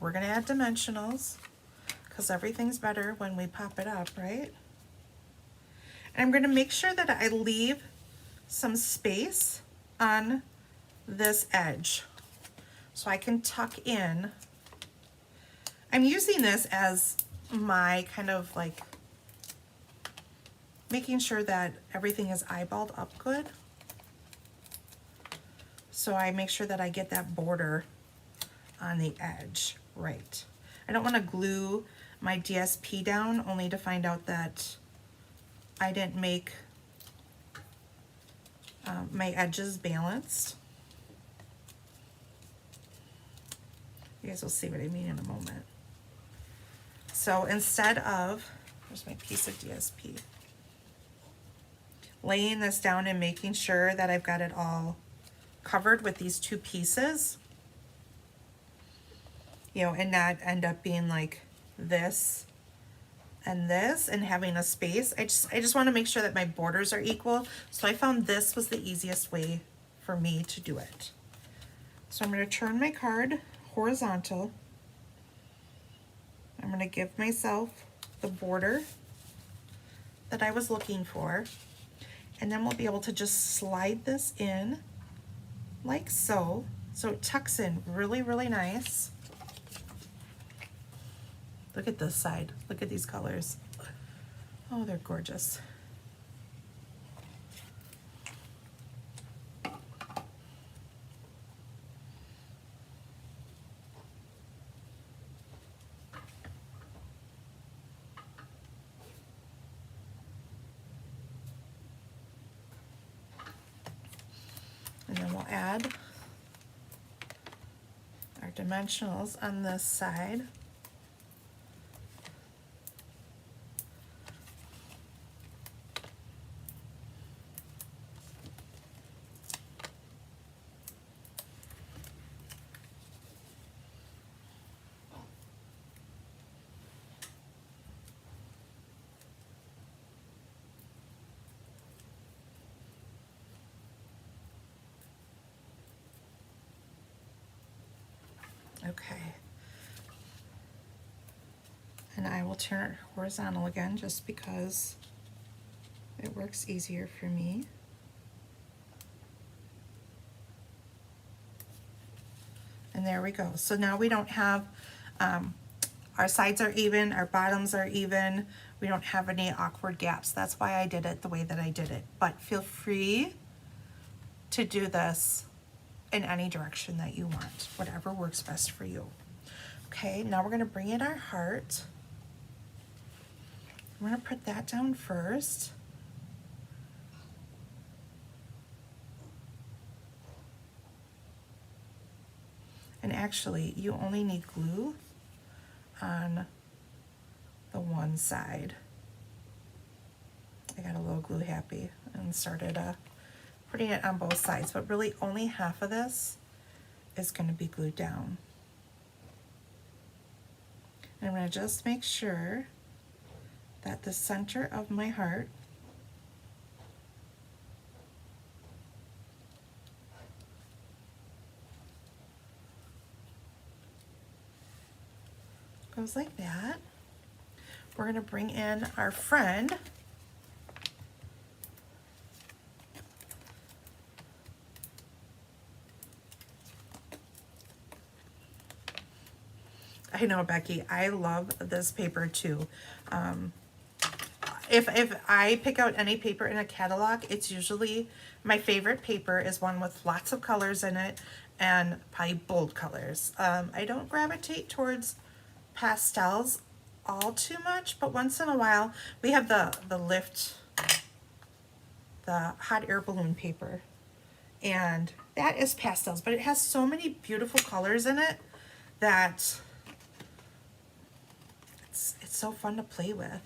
We're going to add dimensionals because everything's better when we pop it up, right? And I'm going to make sure that I leave some space on this edge so I can tuck in. I'm using this as my kind of like making sure that everything is eyeballed up good. So I make sure that I get that border on the edge right. I don't want to glue my DSP down only to find out that I didn't make my edges balanced. You guys will see what I mean in a moment. So instead of, where's my piece of DSP? Laying this down and making sure that I've got it all covered with these 2 pieces, you know, and not end up being like this and this and having a space. I just want to make sure that my borders are equal. So I found this was the easiest way for me to do it. So I'm going to turn my card horizontal. I'm going to give myself the border that I was looking for, and then we'll be able to just slide this in like so. So it tucks in really, really nice. Look at this side. Look at these colors. Oh, they're gorgeous. And then we'll add our dimensionals on this side. And I will turn it horizontal again just because it works easier for me. And there we go. So now we don't have, our sides are even, our bottoms are even. We don't have any awkward gaps. That's why I did it the way that I did it. But feel free to do this in any direction that you want, whatever works best for you. Okay, now we're gonna bring in our heart. We're gonna put that down first. And actually, you only need glue on the one side. I got a little glue happy and started putting it on both sides, but really only half of this is going to be glued down. And I'm going to just make sure that the center of my heart goes like that. We're going to bring in our friend. I know, Becky, I love this paper too. If I pick out any paper in a catalog, it's usually, my favorite paper is one with lots of colors in it and probably bold colors. I don't gravitate towards pastels all too much, but once in a while, we have the Lift, the hot air balloon paper, and that is pastels, but it has so many beautiful colors in it that it's so fun to play with.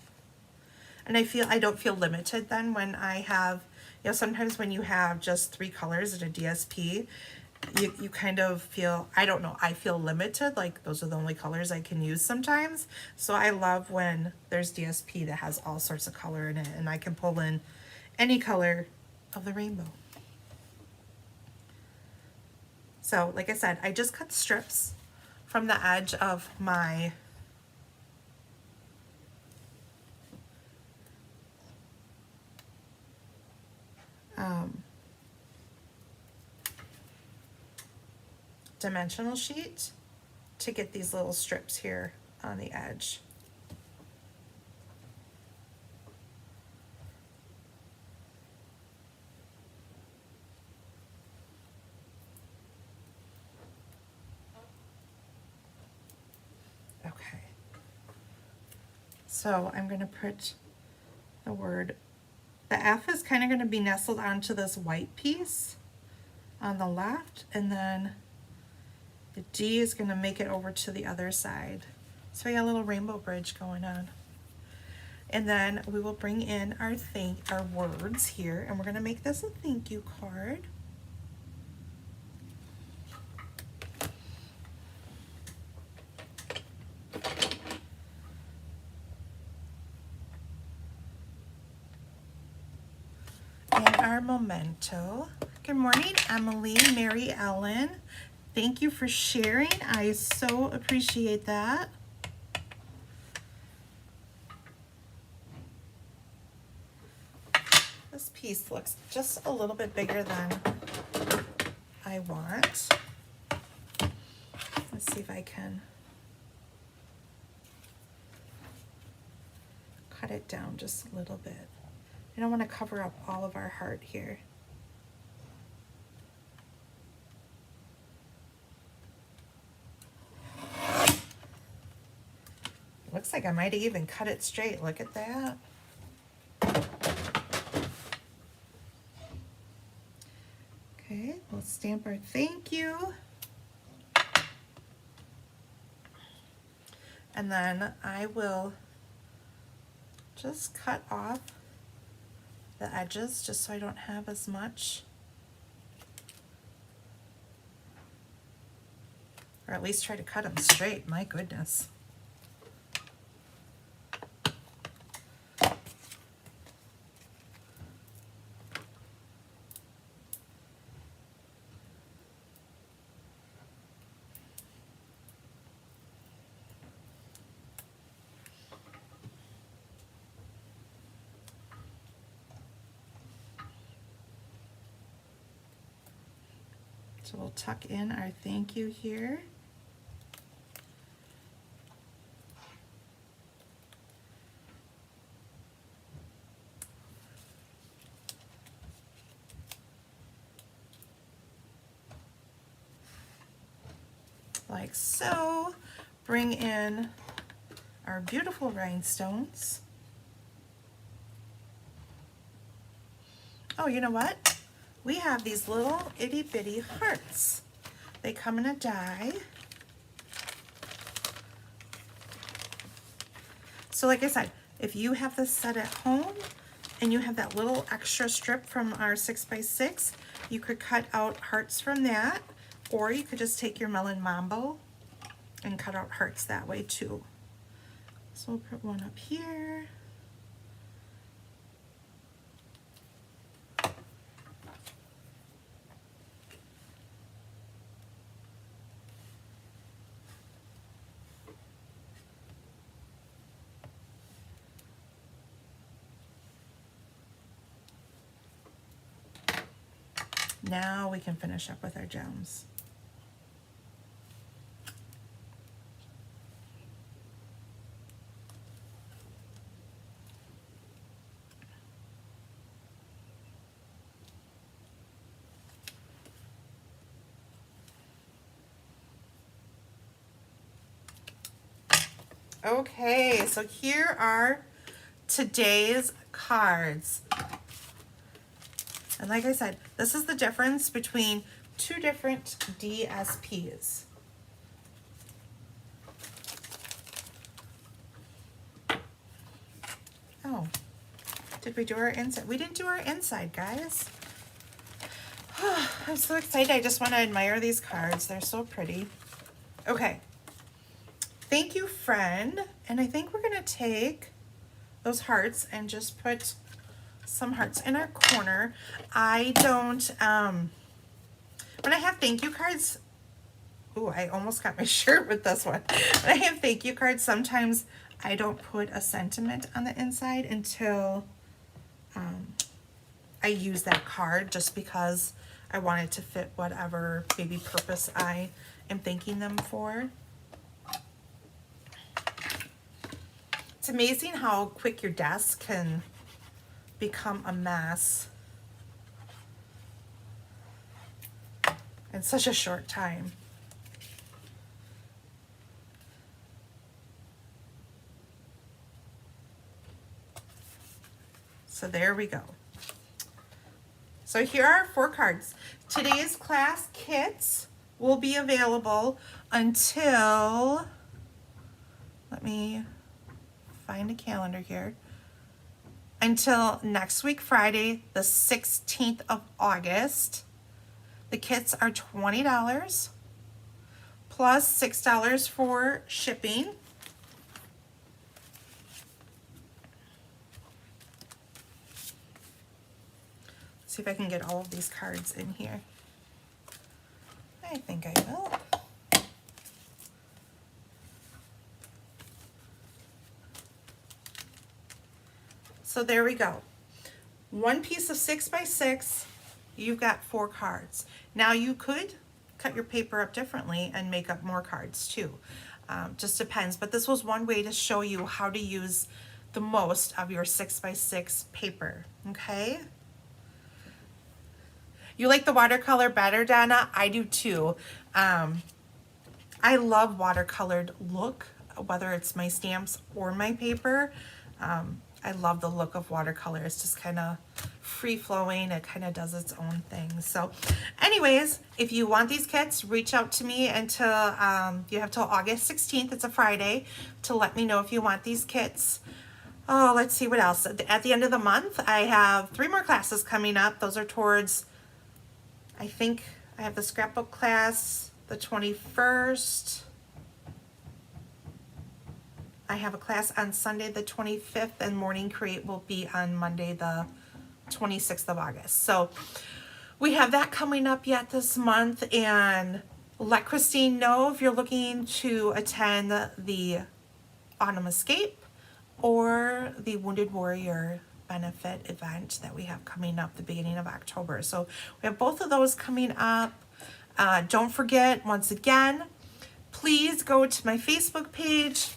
And I don't feel limited then when I have, you know, sometimes when you have just 3 colors in a DSP, you kind of feel, I don't know, I feel limited, like those are the only colors I can use sometimes. So I love when there's DSP that has all sorts of color in it and I can pull in any color of the rainbow. So like I said, I just cut strips from the edge of my dimensional sheet to get these little strips here on the edge. Okay. So I'm going to put the word, the F is kind of going to be nestled onto this white piece on the left, and then the D is going to make it over to the other side. So we got a little rainbow bridge going on. And then we will bring in our words here, and we're going to make this a thank you card. And our memento. Good morning, Emily, Mary Ellen. Thank you for sharing. I so appreciate that. This piece looks just a little bit bigger than I want. Let's see if I can cut it down just a little bit. I don't want to cover up all of our heart here. Looks like I might have even cut it straight. Look at that. Okay, we'll stamp our thank you. And then I will just cut off the edges just so I don't have as much. Or at least try to cut them straight, my goodness. So we'll tuck in our thank you here. Like so. Bring in our beautiful rhinestones. Oh, you know what? We have these little itty bitty hearts. They come in a die. So like I said, if you have this set at home and you have that little extra strip from our 6x6, you could cut out hearts from that, or you could just take your melon mambo and cut out hearts that way too. So we'll put one up here. Now we can finish up with our gems. Okay, so here are today's cards. And like I said, this is the difference between two different DSPs. Oh, did we do our inside? We didn't do our inside, guys. I'm so excited. I just want to admire these cards. They're so pretty. Okay. Thank you, friend. And I think we're going to take those hearts and just put some hearts in our corner. I don't, when I have thank you cards, ooh, I almost got my shirt with this one. When I have thank you cards, sometimes I don't put a sentiment on the inside until I use that card, just because I want it to fit whatever maybe purpose I am thanking them for. It's amazing how quick your desk can become a mess in such a short time. So there we go. So here are 4 cards. Today's class kits will be available until, let me find a calendar here, until next week, Friday, the 16th of August. The kits are $20 plus $6 for shipping. Let's see if I can get all of these cards in here. I think I will. So there we go. One piece of 6x6, you've got 4 cards. Now you could cut your paper up differently and make up more cards too. Just depends, but this was one way to show you how to use the most of your 6x6 paper, okay? You like the watercolor better, Donna? I do too. I love watercolored look, whether it's my stamps or my paper. I love the look of watercolor. It's just kind of free-flowing. It kind of does its own thing. So anyways, if you want these kits, reach out to me until, you have till August 16th, it's a Friday, to let me know if you want these kits. Oh, let's see what else. At the end of the month, I have 3 more classes coming up. Those are towards, I think I have the scrapbook class the 21st. I have a class on Sunday the 25th, and Morning Create will be on Monday the 26th of August. So we have that coming up yet this month, and let Christine know if you're looking to attend the Autumn Escape or the Wounded Warrior benefit event that we have coming up the beginning of October. So we have both of those coming up. Don't forget, once again, please go to my Facebook page,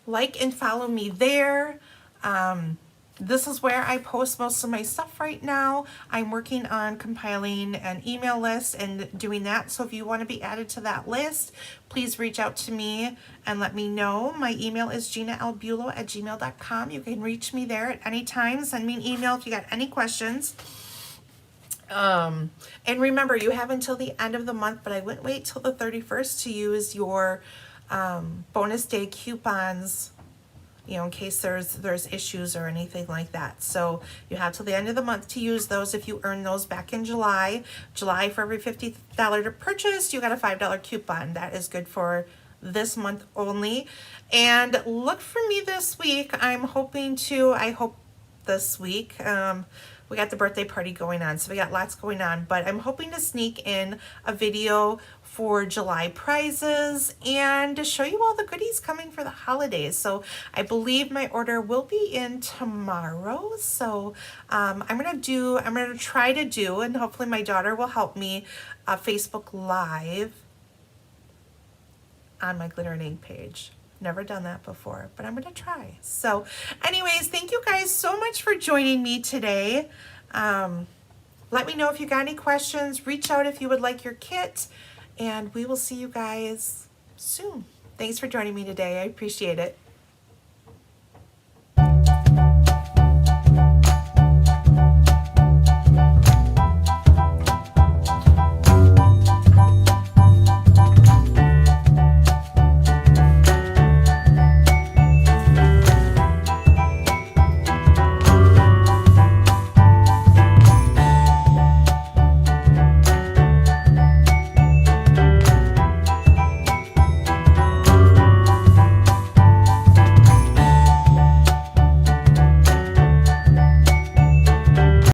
like and follow me there. This is where I post most of my stuff right now. I'm working on compiling an email list and doing that. So if you want to be added to that list, please reach out to me and let me know. My email is ginalbulo@gmail.com. You can reach me there at any time. Send me an email if you got any questions. And remember, you have until the end of the month, but I wouldn't wait till the 31st to use your bonus day coupons, you know, in case there's issues or anything like that. So you have till the end of the month to use those. If you earn those back in July, for every $50 to purchase, you got a $5 coupon. That is good for this month only. And look for me this week. I hope this week, we got the birthday party going on, so we got lots going on, but I'm hoping to sneak in a video for July prizes and to show you all the goodies coming for the holidays. So I believe my order will be in tomorrow. So I'm gonna try to do, and hopefully my daughter will help me, a Facebook Live on my Glitter and Ink page. Never done that before, but I'm gonna try. So anyways, thank you guys so much for joining me today. Let me know if you got any questions. Reach out if you would like your kit, and we will see you guys soon. Thanks for joining me today. I appreciate it.